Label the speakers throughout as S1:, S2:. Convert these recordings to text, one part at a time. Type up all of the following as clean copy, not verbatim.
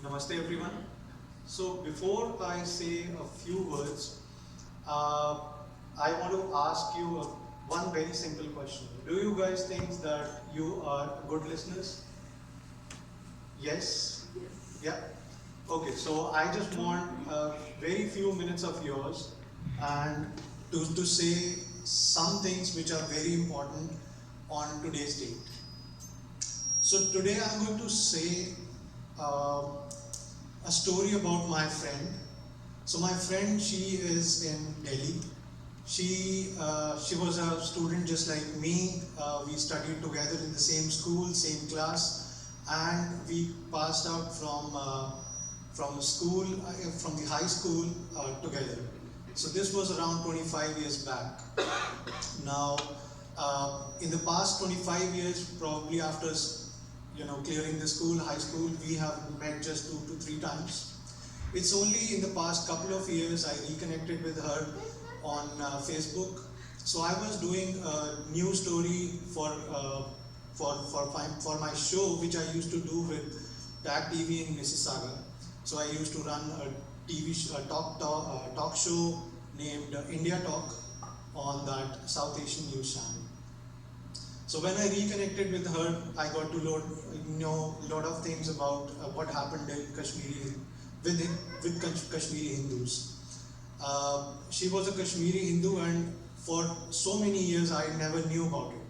S1: Namaste everyone. So before I say a few words, uh, I want to ask you one very simple question. Do you guys think that you are good listeners? Yes? Yeah? Okay, so I just want very few minutes of yours and to say some things which are very important on today's date. So today I'm going to say uh, a story about my friend. So my friend, she is in Delhi. She was a student just like me. We studied together in the same school, same class, and we passed out from school from the high school together. So this was around 25 years back. Now, in the past 25 years, probably after clearing the school, high school, we have met just 2 to 3 times. It's only in the past couple of years I reconnected with her on Facebook. So I was doing a news story for my show, which I used to do with TAG TV in Mississauga. So I used to run a talk show named India Talk on that South Asian news channel. So when I reconnected with her, I got to know a lot of things about what happened in Kashmiri with Kashmiri Hindus. She was a Kashmiri Hindu, and for so many years I never knew about it.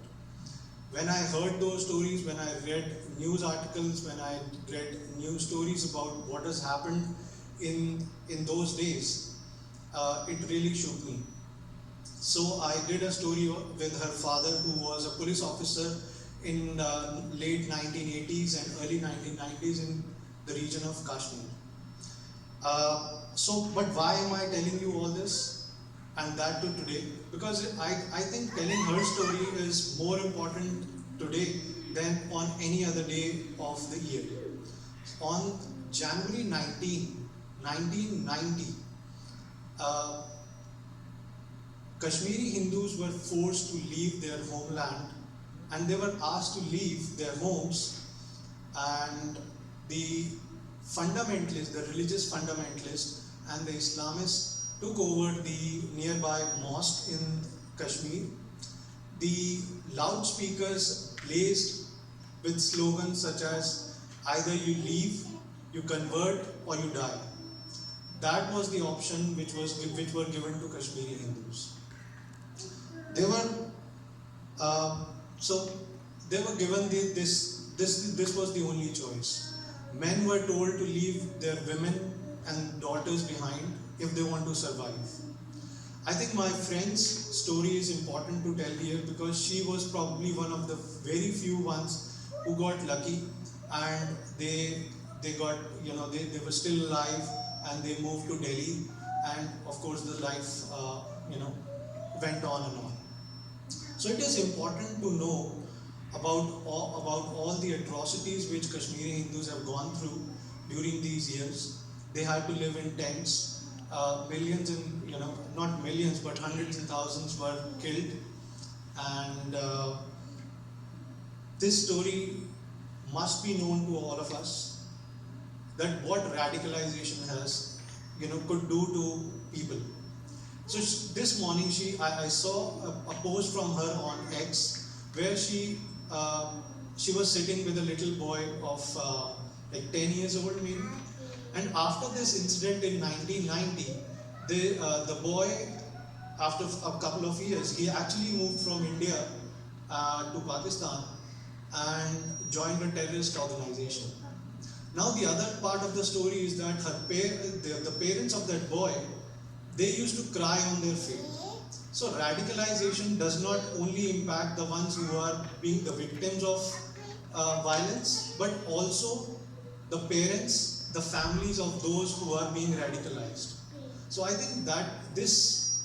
S1: When I heard those stories, when I read news articles, when I read news stories about what has happened in those days, it really shook me. So I did a story with her father, who was a police officer in late 1980s and early 1990s in the region of Kashmir. But why am I telling you all this? And that too today? Because I think telling her story is more important today than on any other day of the year. On January 19, 1990, Kashmiri Hindus were forced to leave their homeland, and they were asked to leave their homes, and the fundamentalists, the religious fundamentalists and the Islamists took over the nearby mosque in Kashmir. The loudspeakers blazed with slogans such as either you leave, you convert, or you die. That was the option which were given to Kashmiri Hindus. They were so they were given this was the only choice. Men were told to leave their women and daughters behind if they want to survive. I think my friend's story is important to tell here because she was probably one of the very few ones who got lucky, and they got they were still alive, and they moved to Delhi, and of course the life went on and on. So it is important to know about all the atrocities which Kashmiri Hindus have gone through during these years. They had to live in tents. Millions and not millions, but hundreds and thousands were killed. And this story must be known to all of us, that what radicalization has could do to people. So this morning I saw a post from her on X where she was sitting with a little boy of like 10 years old maybe, and after this incident in 1990, the boy, after a couple of years, he actually moved from India to Pakistan and joined a terrorist organization. Now the other part of the story is that the parents of that boy, they used to cry on their faith. So radicalization does not only impact the ones who are being the victims of violence, but also the parents, the families of those who are being radicalized. So I think that this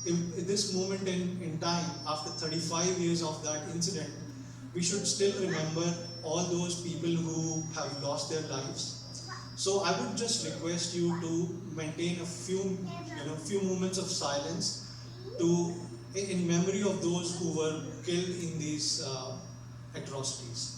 S1: moment in time, after 35 years of that incident, we should still remember all those people who have lost their lives. So I would just request you to maintain a few moments of silence in memory of those who were killed in these atrocities.